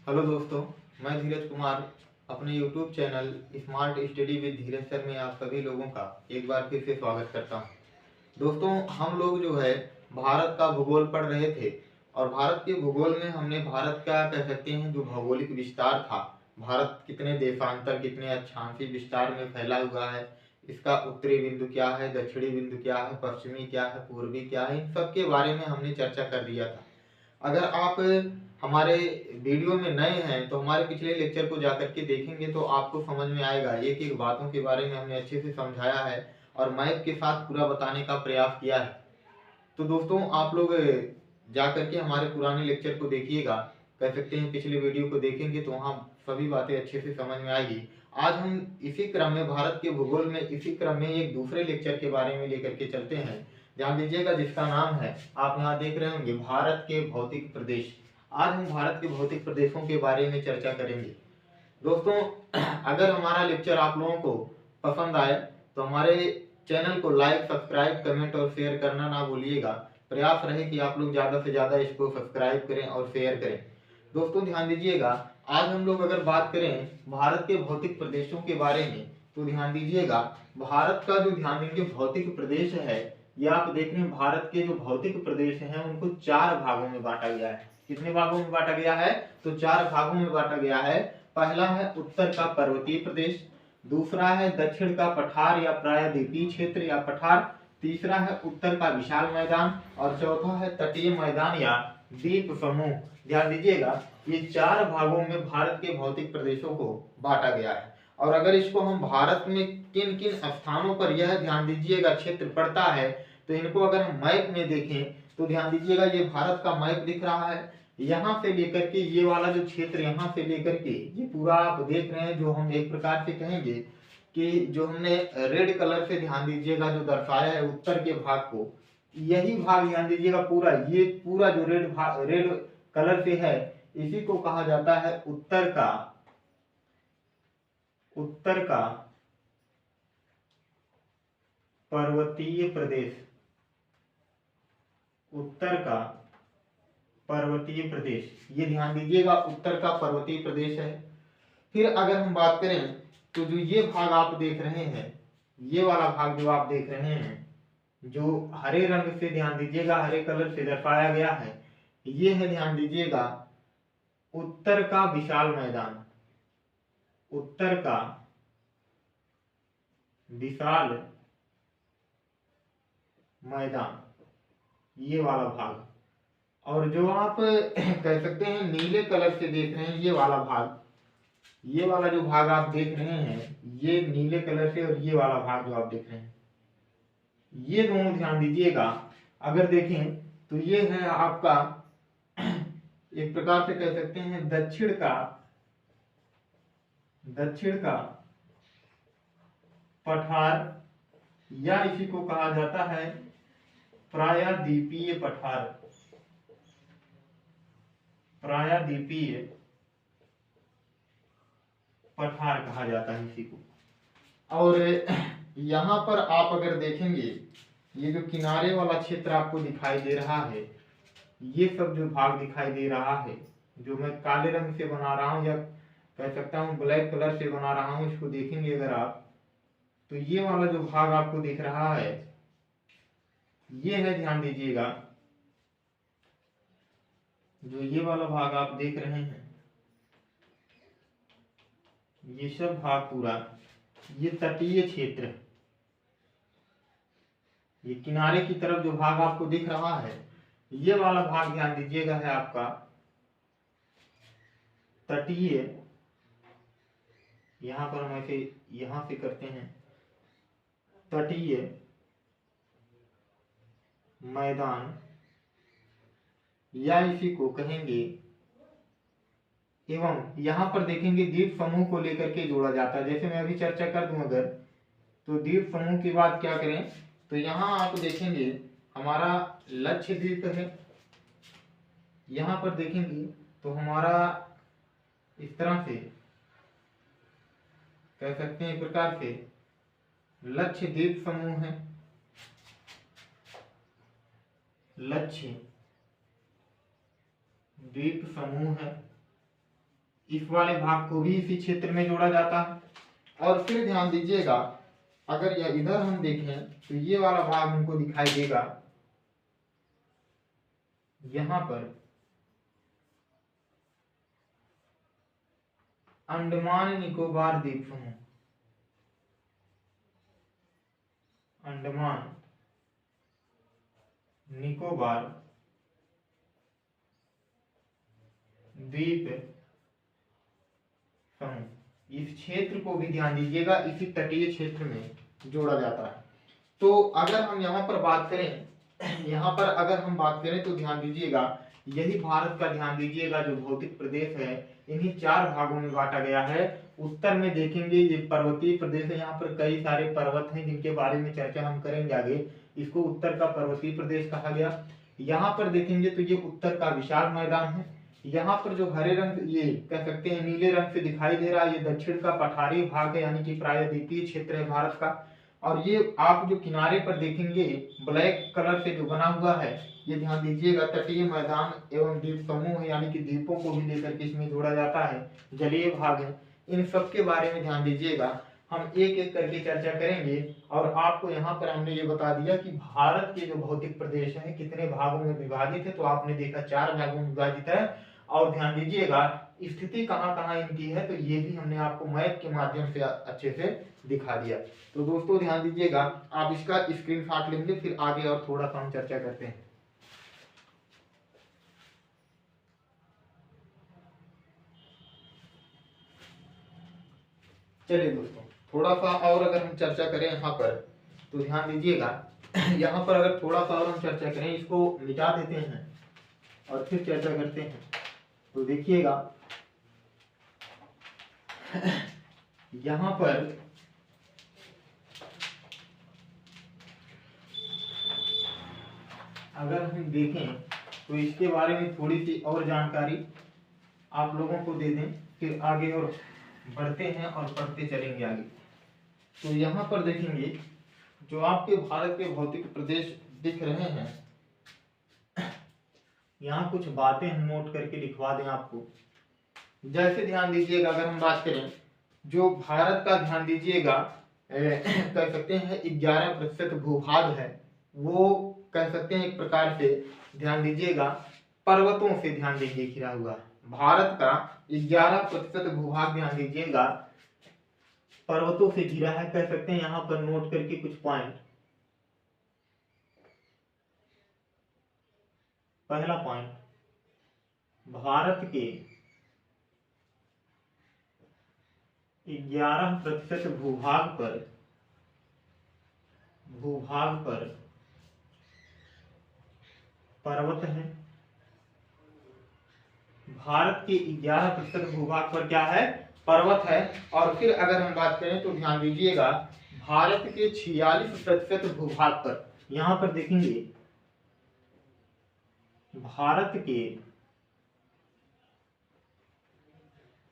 Hello दोस्तों, मैं धीरज कुमार अपने YouTube channel smart study with Dheeraj sir में आप सभी लोगों का एक बार फिर से स्वागत करता हूं। दोस्तों, हम लोग जो है भारत का भूगोल पढ़ रहे थे और भारत के भूगोल में हमने भारत का कह सकते हैं जो भौगोलिक विस्तार था, भारत कितने देशांतर कितने अक्षांशीय विस्तार में फैला हुआ है, इसका उत्तरी बिंदु क्या है, दक्षिणी बिंदु क्या है, पश्चिमी क्या है, पूर्वी क्या है, इन सब के बारे में हमने चर्चा कर दिया था। अगर आप हमारे वीडियो में नए हैं तो हमारे पिछले लेक्चर को जाकर के देखेंगे तो आपको समझ में आएगा। एक एक बातों के बारे में हमने अच्छे से समझाया है और मैप के साथ पूरा बताने का प्रयास किया है। तो दोस्तों, आप लोग जाकर के हमारे पुराने लेक्चर को देखिएगा, कह सकते हैं पिछले वीडियो को देखेंगे तो वहाँ सभी बातें अच्छे से समझ में आएगी। आज हम इसी क्रम में भारत के भूगोल में इसी क्रम में एक दूसरे लेक्चर के बारे में लेकर के चलते हैं। ध्यान दीजिएगा, जिसका नाम है, आप यहाँ देख रहे होंगे, भारत के भौतिक प्रदेश। आज हम भारत के भौतिक प्रदेशों के बारे में चर्चा करेंगे। दोस्तों, अगर हमारा लेक्चर आप लोगों को पसंद आए तो हमारे चैनल को लाइक, सब्सक्राइब, कमेंट और शेयर करना ना भूलिएगा। प्रयास रहे कि आप लोग ज़्यादा से ज़्यादा इसको सब्सक्राइब करें और शेयर करें। दोस्तों, ध्यान दीजिएगा, आज हम लोग अगर बात करें भारत के भौतिक प्रदेशों के बारे में तो ध्यान दीजिएगा, भारत का जो ध्यान देंगे भौतिक प्रदेश है, ये आप देख रहे हैं भारत के जो भौतिक प्रदेश हैं उनको 4 भागों में बांटा गया है। कितने भागों में बांटा गया है? तो 4 भागों में बांटा गया है। पहला है उत्तर का पर्वतीय प्रदेश, दूसरा है दक्षिण का पठार या प्रायद्वीपीय क्षेत्र या पठार, तीसरा है उत्तर का विशाल मैदान और चौथा है तटीय मैदान या द्वीप समूह। ध्यान दीजिएगा, ये 4 भागों में भारत के भौतिक प्रदेशों को बांटा गया है। और अगर इसको हम भारत में किन किन स्थानों पर यह ध्यान दीजिएगा क्षेत्र पड़ता है तो इनको अगर हम मैप में देखें तो ध्यान दीजिएगा, ये भारत का मैप दिख रहा है। यहाँ से लेकर के ये वाला जो क्षेत्र यहाँ से लेकर के ये पूरा आप देख रहे हैं, जो हम एक प्रकार से कहेंगे कि जो हमने रेड कलर से ध्यान दीजिएगा जो दर्शाया है उत्तर के भाग को, यही भाग ध्यान दीजिएगा पूरा, ये पूरा जो रेड कलर से है इसी को कहा जाता है उत्तर का पर्वतीय प्रदेश। उत्तर का पर्वतीय प्रदेश, ये ध्यान दीजिएगा उत्तर का पर्वतीय प्रदेश है। फिर अगर हम बात करें तो जो ये भाग आप देख रहे हैं, ये वाला भाग जो आप देख रहे हैं जो हरे रंग से ध्यान दीजिएगा हरे कलर से दर्शाया गया है, ये है ध्यान दीजिएगा उत्तर का विशाल मैदान। उत्तर का विशाल मैदान, ये वाला भाग। और जो आप कह सकते हैं नीले कलर से देख रहे हैं ये वाला भाग, ये वाला जो भाग आप देख रहे हैं ये नीले कलर से, और ये वाला भाग जो आप देख रहे हैं ये दोनों ध्यान दीजिएगा अगर देखें तो ये है आपका एक प्रकार से कह सकते हैं दक्षिण का पठार या इसी को कहा जाता है प्रायद्वीपीय पठार। प्रायद्वीपीय पठार कहा जाता है इसी को। और यहाँ पर आप अगर देखेंगे ये जो किनारे वाला क्षेत्र आपको दिखाई दे रहा है, ये सब जो भाग दिखाई दे रहा है जो मैं काले रंग से बना रहा हूँ या कह सकता हूँ ब्लैक कलर से बना रहा हूँ, इसको देखेंगे अगर आप तो ये वाला जो भाग आपको दिख रहा है ये है, ध्यान दीजिएगा, जो ये वाला भाग आप देख रहे हैं ये सब भाग पूरा ये तटीय क्षेत्र, ये किनारे की तरफ जो भाग आपको दिख रहा है ये वाला भाग ध्यान दीजिएगा है आपका तटीय। यहां पर हम ऐसे यहां से करते हैं तटीय मैदान या इसी को कहेंगे। एवं यहां पर देखेंगे द्वीप समूह को लेकर के जोड़ा जाता है। जैसे मैं अभी चर्चा कर दूं अगर तो द्वीप समूह की बात क्या करें तो यहां आप देखेंगे हमारा लक्षद्वीप है, यहां पर देखेंगे तो हमारा इस तरह से कह सकते हैं एक प्रकार से लक्षद्वीप समूह है, लक्षद्वीप समूह है। इस वाले भाग को भी इसी क्षेत्र में जोड़ा जाता है। और फिर ध्यान दीजिएगा, अगर यह इधर हम देखें तो ये वाला भाग हमको दिखाई देगा यहाँ पर अंडमान निकोबार द्वीप समूह, अंडमान निकोबार द्वीप समूह, इस क्षेत्र को भी ध्यान दीजिएगा इसी तटीय क्षेत्र में जोड़ा जाता है। तो अगर हम यहाँ पर बात करें, यहाँ पर अगर हम बात करें तो ध्यान दीजिएगा यही भारत का ध्यान दीजिएगा जो भौतिक प्रदेश है इन्हीं 4 भागों में बांटा गया है। उत्तर में देखेंगे ये पर्वतीय प्रदेश है, यहाँ पर कई सारे पर्वत हैं जिनके बारे में चर्चा हम करेंगे आगे, इसको उत्तर का पर्वतीय प्रदेश कहा गया। यहाँ पर देखेंगे तो ये उत्तर का विशाल मैदान है। यहाँ पर जो हरे रंग, ये कह सकते हैं नीले रंग से दिखाई दे रहा है, ये दक्षिण का पठारी भाग है, यानी कि प्रायद्वीपीय क्षेत्र है भारत का। और ये आप जो किनारे पर देखेंगे ब्लैक कलर से जो बना हुआ है, ये ध्यान दीजिएगा तटीय मैदान एवं द्वीप समूह है, यानी कि द्वीपों को भी लेकर के इसमें जोड़ा जाता है, जलीय भाग है। इन सब के बारे में ध्यान दीजिएगा, हम एक एक करके चर्चा करेंगे। और आपको यहाँ पर हमने ये बता दिया कि भारत के जो भौतिक प्रदेश है कितने भागों में विभाजित है, तो आपने देखा 4 भागों में विभाजित है। और ध्यान दीजिएगा स्थिति कहाँ कहाँ इनकी है, तो ये भी हमने आपको मैप के माध्यम से अच्छे से दिखा दिया। तो दोस्तों ध्यान दीजिएगा, आप इसका स्क्रीनशॉट लेंगे, फिर आगे और थोड़ा सा हम चर्चा करते हैं। चलिए दोस्तों, थोड़ा सा और अगर हम चर्चा करें यहाँ पर तो ध्यान दीजिएगा, यहाँ पर अगर थोड़ा सा और हम चर्चा करें, इसको मिटा देते हैं और फिर चर्चा करते हैं। तो देखिएगा यहाँ पर अगर हम देखें तो इसके बारे में थोड़ी सी और जानकारी आप लोगों को दे दें, फिर आगे और बढ़ते हैं और पढ़ते चलेंगे आगे। तो यहाँ पर देखेंगे जो आपके भारत के भौतिक प्रदेश दिख रहे हैं, यहाँ कुछ बातें हम नोट करके लिखवा दें आपको। जैसे ध्यान दीजिएगा, अगर हम बात करें जो भारत का ध्यान दीजिएगा कह सकते हैं 11% भूभाग है, वो कह सकते हैं एक प्रकार से ध्यान दीजिएगा पर्वतों से ध्यान दीजिए घिरा हुआ। भारत का 11% भूभाग ध्यान दीजिएगा पर्वतों से घिरा है, कह सकते हैं। यहाँ पर नोट करके कुछ पॉइंट। पहला पॉइंट, भारत के 11% भूभाग पर पर्वत है। भारत के 11% भूभाग पर क्या है? पर्वत है। और फिर अगर हम बात करें तो ध्यान दीजिएगा भारत के 46% भूभाग पर, यहां पर देखेंगे भारत के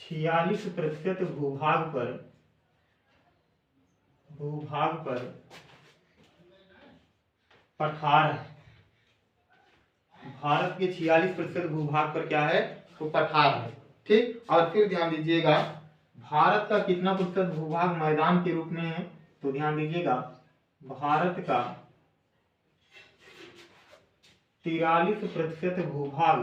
46% भूभाग पर पठार है। भारत के 46% भूभाग पर क्या है? तो पठार है। ठीक। और फिर ध्यान दीजिएगा भारत का कितना प्रतिशत भूभाग मैदान के रूप में है? तो ध्यान दीजिएगा भारत का 43% भूभाग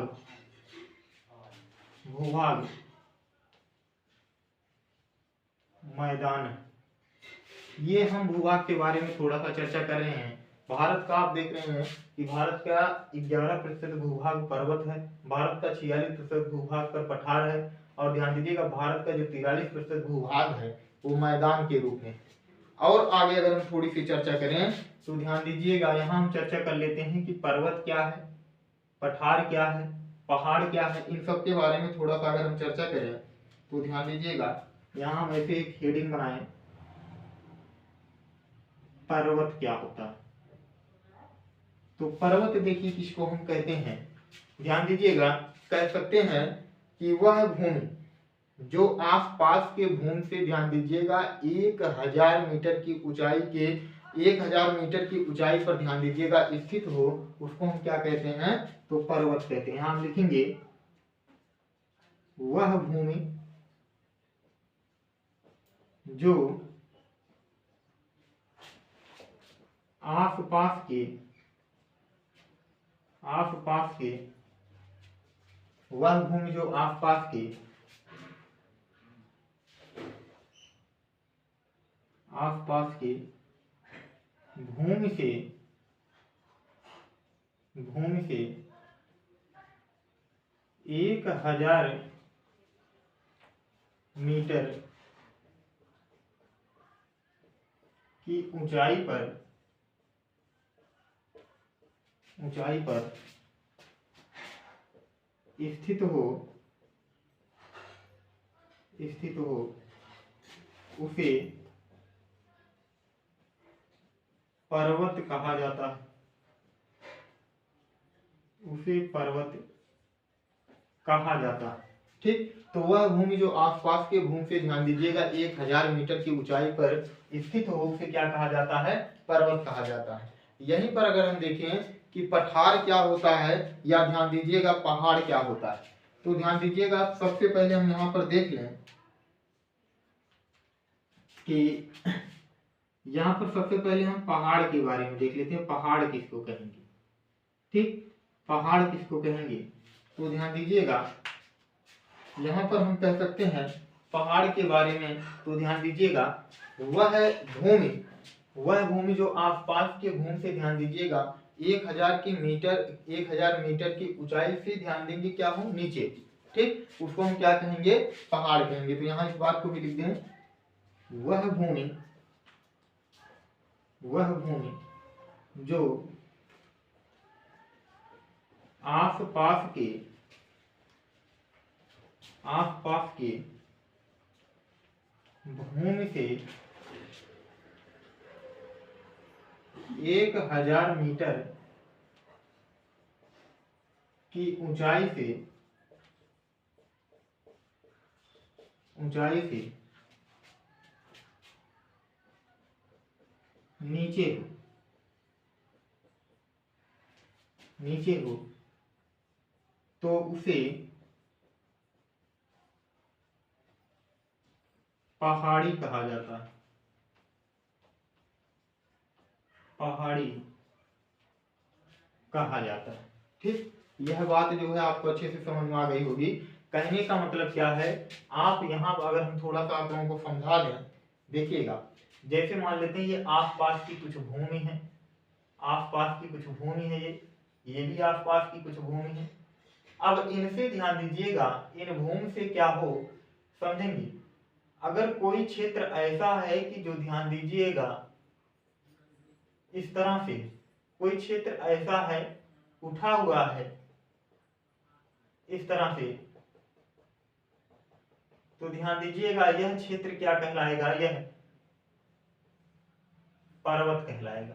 मैदान है। ये हम भूभाग के बारे में थोड़ा सा चर्चा कर रहे हैं। भारत का आप देख रहे हैं कि भारत का 11% भूभाग पर्वत है, भारत का 46% भूभाग पर पठार है, और ध्यान दीजिएगा भारत का जो 43% भूभाग है वो मैदान के रूप में। और आगे अगर हम थोड़ी सी चर्चा करें तो ध्यान दीजिएगा यहाँ हम चर्चा कर लेते हैं कि पर्वत क्या है, पठार क्या है, पहाड़ क्या है, इन सब के बारे में थोड़ा सा अगर हम चर्चा करें तो ध्यान दीजिएगा यहाँ हम ऐसे एक हेडिंग बनाएं, पर्वत क्या होता है। तो पर्वत देखिए किसको हम कहते हैं, ध्यान दीजिएगा कह सकते हैं कि वह भूमि जो आसपास के भूमि से ध्यान दीजिएगा 1000 मीटर की ऊंचाई के 1000 मीटर की ऊंचाई पर ध्यान दीजिएगा स्थित हो, उसको हम क्या कहते हैं? तो पर्वत कहते हैं। यहाँ हम लिखेंगे वह भूमि जो आसपास के वह भूमि जो आसपास के भूमि से 1000 मीटर की ऊंचाई पर स्थित हो उसे पर्वत कहा जाता है। ठीक, तो वह भूमि जो आसपास के भूमि से, ध्यान दीजिएगा, 1000 मीटर की ऊंचाई पर स्थित हो उसे क्या कहा जाता है? पर्वत कहा जाता है। यहीं पर अगर हम देखें कि पठार क्या होता है, या ध्यान दीजिएगा पहाड़ क्या होता है, तो ध्यान दीजिएगा सबसे पहले हम यहाँ पर देख लें कि यहाँ पर सबसे पहले हम पहाड़ के बारे में देख लेते हैं। पहाड़ किसको कहेंगे? ठीक, पहाड़ किसको कहेंगे? तो ध्यान दीजिएगा यहाँ पर हम कह सकते हैं पहाड़ के बारे में, तो ध्यान दीजिएगा वह भूमि जो आसपास के भूमि से, ध्यान दीजिएगा 1000 मीटर की ऊंचाई से, ध्यान देंगे क्या हो, नीचे। ठीक, उसको हम क्या कहेंगे? पहाड़ कहेंगे। तो यहाँ इस बात को भी लिख दें, वह भूमि जो आसपास के भूमि से 1000 मीटर की ऊंचाई से नीचे हो तो उसे पहाड़ी कहा जाता है। ठीक, यह बात जो है आपको अच्छे से समझ में आ गई होगी। कहने का मतलब क्या है, आप यहाँ अगर हम थोड़ा सा आप लोगों को समझा दें, देखिएगा, जैसे मान लेते हैं ये आसपास की कुछ भूमि है, ये भी आसपास की कुछ भूमि है। अब इनसे ध्यान दीजिएगा, इन भूमि से क्या हो, समझेंगे? अगर कोई क्षेत्र ऐसा है कि जो, ध्यान दीजिएगा, इस तरह से कोई क्षेत्र ऐसा है, उठा हुआ है इस तरह से, तो ध्यान दीजिएगा यह क्षेत्र क्या कहलाएगा? यह पर्वत कहलाएगा,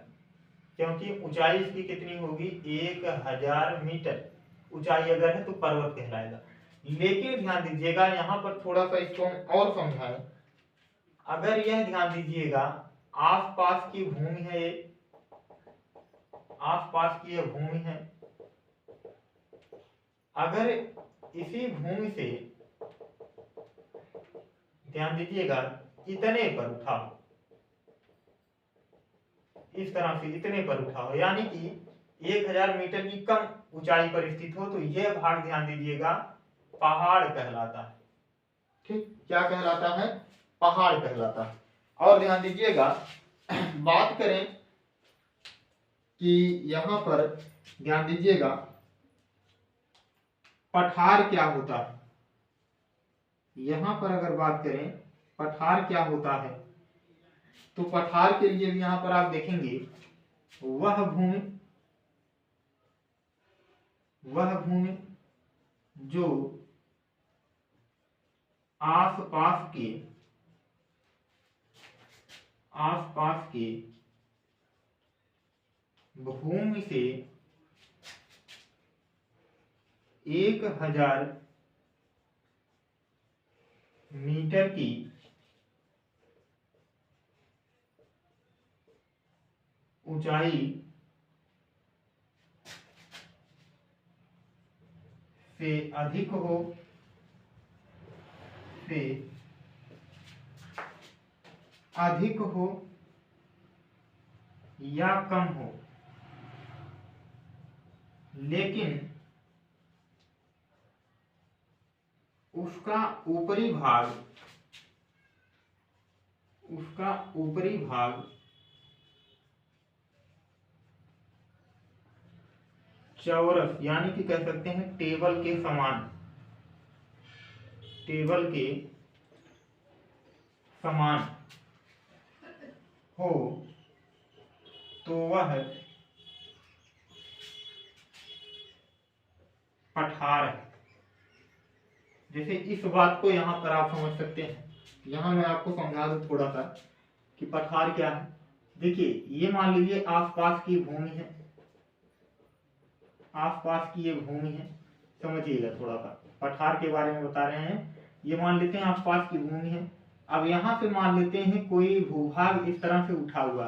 क्योंकि ऊंचाई इसकी कितनी होगी? 1000 मीटर ऊंचाई अगर है तो पर्वत कहलाएगा। लेकिन ध्यान दीजिएगा यहाँ पर थोड़ा सा इसको हम और समझाएं। अगर यह, ध्यान दीजिएगा, आसपास की भूमि है, यह भूमि है, अगर इसी भूमि से, ध्यान दीजिएगा, इतने पर उठा हो, इस तरह से इतने पर उठा हो, यानी कि 1000 मीटर की कम ऊंचाई पर स्थित हो, तो यह भाग, ध्यान दीजिएगा, पहाड़ कहलाता है। ठीक, क्या कहलाता है? पहाड़ कहलाता है। और ध्यान दीजिएगा बात करें कि यहाँ पर, ध्यान दीजिएगा, पठार क्या होता है। यहाँ पर अगर बात करें पठार क्या होता है, तो पठार के लिए भी यहाँ पर आप देखेंगे वह भूमि जो आसपास के भूमि से 1000 मीटर की ऊंचाई से अधिक हो अधिक हो या कम हो, लेकिन उसका ऊपरी भाग चौरस यानी कि कह सकते हैं टेबल के समान हो तो वह पठार है। जैसे इस बात को यहाँ पर आप समझ सकते हैं, यहाँ मैं आपको समझा दूं थोड़ा सा कि पठार क्या है। देखिए ये मान लीजिए आसपास की भूमि है, आसपास की ये भूमि है, समझिएगा थोड़ा सा पठार के बारे में बता रहे हैं। ये मान लेते हैं आसपास की भूमि है। अब यहाँ से मान लेते हैं कोई भूभाग इस तरह से उठा हुआ,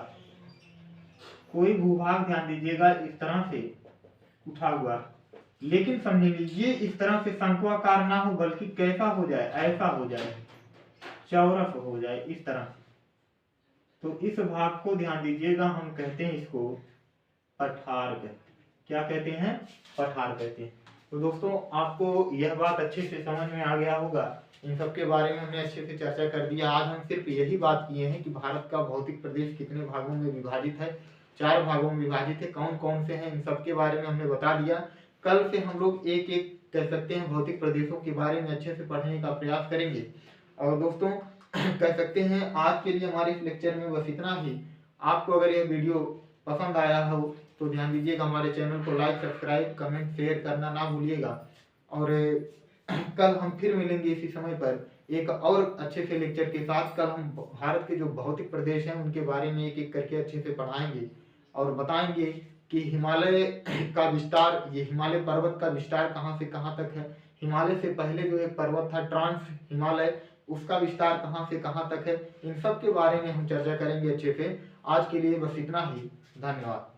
कोई भूभाग ध्यान दीजिएगा इस तरह से उठा हुआ, लेकिन समझेंगे ये इस तरह से शंक्वाकार ना हो बल्कि कैसा हो जाए, ऐसा हो जाए, चौरस हो जाए इस तरह। तो इस भाग को ध्यान दीजिएगा, हम कहते हैं इसको पठार कहते हैं। क्या कहते हैं? पठार कहते हैं। तो दोस्तों आपको यह बात अच्छे से समझ में आ गया होगा। इन सब के बारे में हमने अच्छे से चर्चा कर दिया। आज हम सिर्फ यही बात किए हैं कि भारत का भौतिक प्रदेश कितने भागों में विभाजित है। 4 भागों में विभाजित है। कौन कौन से हैं इन सब के बारे में हमने बता दिया। कल से हम लोग एक एक कह सकते हैं भौतिक प्रदेशों के बारे में अच्छे से पढ़ने का प्रयास करेंगे। और दोस्तों कह सकते हैं आज के लिए हमारे इस लेक्चर में बस इतना ही। आपको अगर यह वीडियो पसंद आया हो तो ध्यान दीजिएगा हमारे चैनल को लाइक, सब्सक्राइब, कमेंट, शेयर करना ना भूलिएगा। और कल हम फिर मिलेंगे इसी समय पर एक और अच्छे से लेक्चर के साथ। कल हम भारत के जो भौतिक प्रदेश हैं उनके बारे में एक एक करके अच्छे से पढ़ाएंगे और बताएंगे कि हिमालय का विस्तार, ये हिमालय पर्वत का विस्तार कहाँ से कहाँ तक है। हिमालय से पहले जो एक पर्वत था ट्रांस हिमालय, उसका विस्तार कहाँ से कहाँ तक है। इन सब के बारे में हम चर्चा करेंगे अच्छे से। आज के लिए बस इतना ही। धन्यवाद।